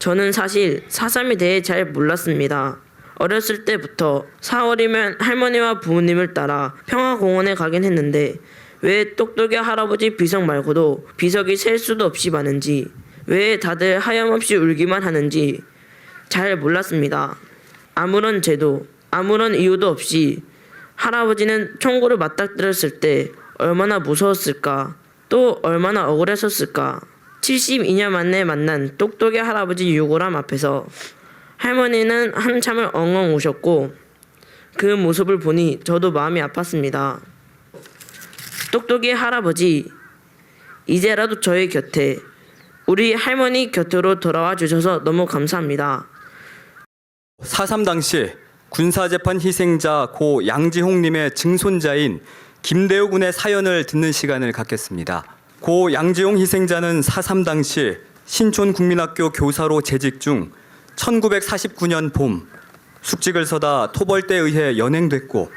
저는 사실 4.3에 대해 잘 몰랐습니다. 어렸을 때부터 4월이면 할머니와 부모님을 따라 평화공원에 가긴 했는데 왜 똑똑이 할아버지 비석 말고도 비석이 셀 수도 없이 많은지, 왜 다들 하염없이 울기만 하는지 잘 몰랐습니다. 아무런 제도, 아무런 이유도 없이 할아버지는 총구를 맞닥뜨렸을 때 얼마나 무서웠을까, 또 얼마나 억울했었을까. 72년 만에 만난 똑똑이 할아버지 유골함 앞에서 할머니는 한참을 엉엉 우셨고 그 모습을 보니 저도 마음이 아팠습니다. 똑똑이 할아버지, 이제라도 저의 곁에, 우리 할머니 곁으로 돌아와 주셔서 너무 감사합니다. 4.3 당시 군사재판 희생자 고 양지홍님의 증손자인 김대우 군의 사연을 듣는 시간을 갖겠습니다. 고 양지홍 희생자는 4.3 당시 신촌국민학교 교사로 재직 중 1949년 봄 숙직을 서다 토벌대에 의해 연행됐고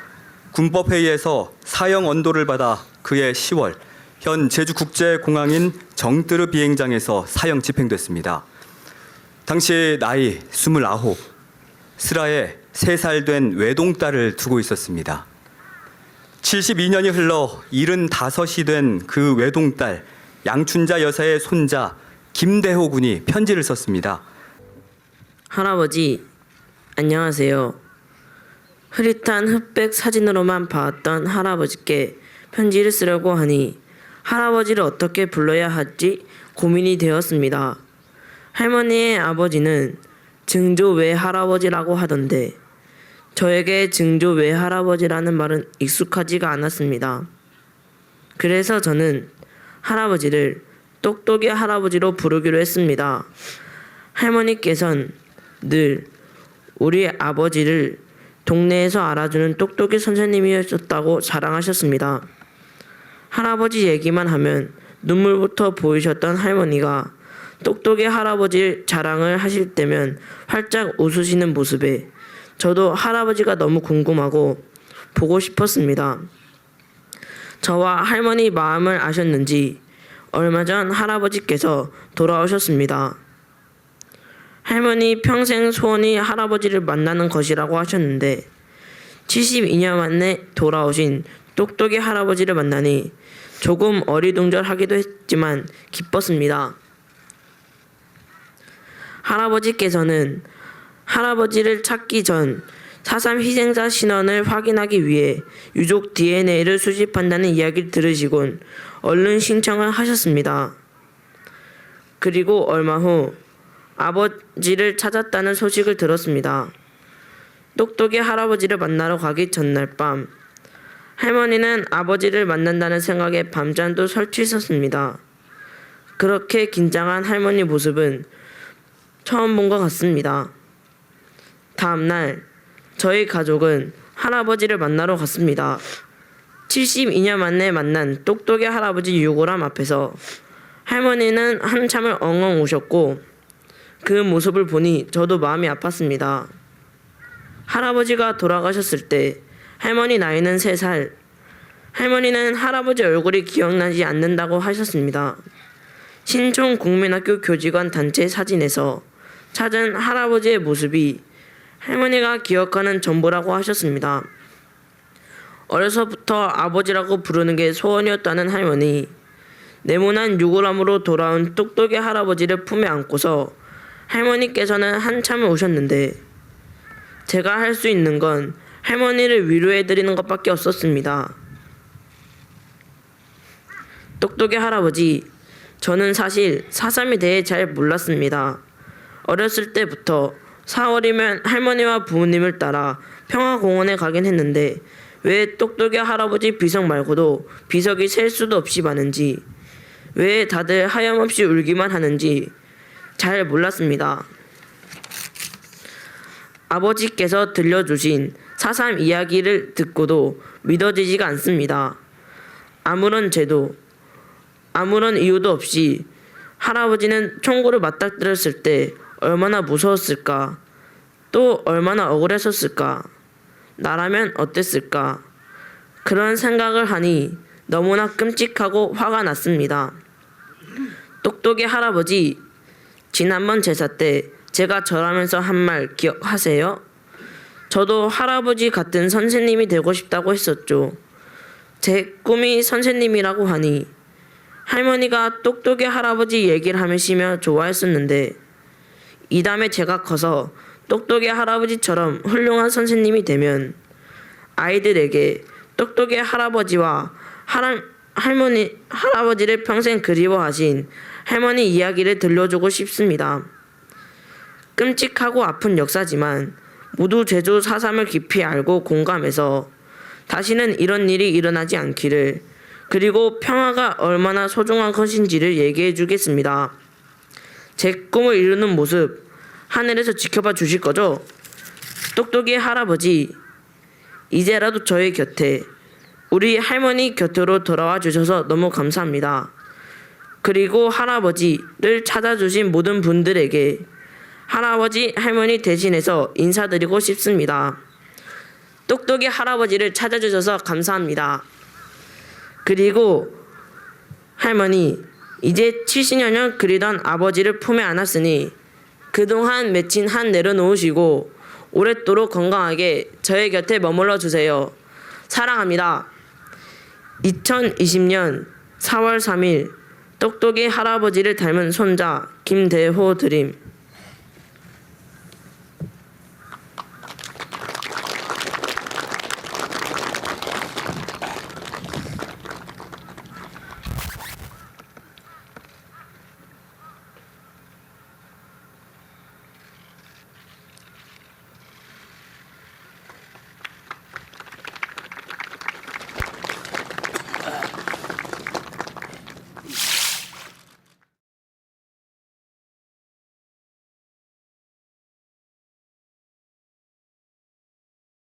군법회의에서 사형 언도를 받아 그해 10월 현 제주국제공항인 정뜨르 비행장에서 사형 집행됐습니다. 당시 나이 29, 슬하에 3살 된 외동딸을 두고 있었습니다. 72년이 흘러 75이 된 그 외동딸 양춘자 여사의 손자 김대호 군이 편지를 썼습니다. 할아버지, 안녕하세요. 흐릿한 흑백 사진으로만 봤던 할아버지께 편지를 쓰려고 하니 할아버지를 어떻게 불러야 할지 고민이 되었습니다. 할머니의 아버지는 증조 외할아버지라고 하던데 저에게 증조 외할아버지라는 말은 익숙하지가 않았습니다. 그래서 저는 할아버지를 똑똑이 할아버지로 부르기로 했습니다. 할머니께선 늘 우리 아버지를 동네에서 알아주는 똑똑이 선생님이었다고 자랑하셨습니다. 할아버지 얘기만 하면 눈물부터 보이셨던 할머니가 똑똑이 할아버지 자랑을 하실 때면 활짝 웃으시는 모습에 저도 할아버지가 너무 궁금하고 보고 싶었습니다. 저와 할머니 마음을 아셨는지 얼마 전 할아버지께서 돌아오셨습니다. 할머니 평생 소원이 할아버지를 만나는 것이라고 하셨는데 72년 만에 돌아오신 똑똑이 할아버지를 만나니 조금 어리둥절하기도 했지만 기뻤습니다. 할아버지께서는 할아버지를 찾기 전 4.3 희생자 신원을 확인하기 위해 유족 DNA를 수집한다는 이야기를 들으시곤 얼른 신청을 하셨습니다. 그리고 얼마 후 아버지를 찾았다는 소식을 들었습니다. 똑똑이 할아버지를 만나러 가기 전날 밤 할머니는 아버지를 만난다는 생각에 밤잠도 설치셨습니다. 그렇게 긴장한 할머니 모습은 처음 본 것 같습니다. 다음날 저희 가족은 할아버지를 만나러 갔습니다. 72년 만에 만난 똑똑이 할아버지 유골함 앞에서 할머니는 한참을 엉엉 우셨고 그 모습을 보니 저도 마음이 아팠습니다. 할아버지가 돌아가셨을 때 할머니 나이는 3살. 할머니는 할아버지 얼굴이 기억나지 않는다고 하셨습니다. 신촌국민학교 교직원 단체 사진에서 찾은 할아버지의 모습이 할머니가 기억하는 전부라고 하셨습니다. 어려서부터 아버지라고 부르는 게 소원이었다는 할머니. 네모난 유골함으로 돌아온 똑똑이 할아버지를 품에 안고서 할머니께서는 한참을 우셨는데 제가 할 수 있는 건 할머니를 위로해드리는 것밖에 없었습니다. 똑똑이 할아버지, 저는 사실 4.3에 대해 잘 몰랐습니다. 어렸을 때부터 4월이면 할머니와 부모님을 따라 평화공원에 가긴 했는데 왜 똑똑이 할아버지 비석 말고도 비석이 셀 수도 없이 많은지, 왜 다들 하염없이 울기만 하는지 잘 몰랐습니다. 아버지께서 들려주신 4.3 이야기를 듣고도 믿어지지가 않습니다. 아무런 제도, 아무런 이유도 없이 할아버지는 총구를 맞닥뜨렸을 때 얼마나 무서웠을까, 또 얼마나 억울했었을까, 나라면 어땠을까. 그런 생각을 하니 너무나 끔찍하고 화가 났습니다. 똑똑이 할아버지, 지난번 제사 때 제가 절하면서 한 말 기억하세요? 저도 할아버지 같은 선생님이 되고 싶다고 했었죠. 제 꿈이 선생님이라고 하니 할머니가 똑똑이 할아버지 얘기를 하시며 좋아했었는데 이 다음에 제가 커서 똑똑이 할아버지처럼 훌륭한 선생님이 되면 아이들에게 똑똑이 할아버지와 할아버지를 평생 그리워하신 할머니 이야기를 들려주고 싶습니다. 끔찍하고 아픈 역사지만 모두 제주 4.3을 깊이 알고 공감해서 다시는 이런 일이 일어나지 않기를, 그리고 평화가 얼마나 소중한 것인지를 얘기해 주겠습니다. 제 꿈을 이루는 모습 하늘에서 지켜봐 주실 거죠? 똑똑이 할아버지, 이제라도 저의 곁에, 우리 할머니 곁으로 돌아와 주셔서 너무 감사합니다. 그리고 할아버지를 찾아주신 모든 분들에게 할아버지, 할머니 대신해서 인사드리고 싶습니다. 똑똑이 할아버지를 찾아주셔서 감사합니다. 그리고 할머니, 이제 70여 년 그리던 아버지를 품에 안았으니 그동안 맺힌 한 내려놓으시고 오랫도록 건강하게 저의 곁에 머물러 주세요. 사랑합니다. 2020년 4월 3일 똑똑이 할아버지를 닮은 손자 김대호 드림.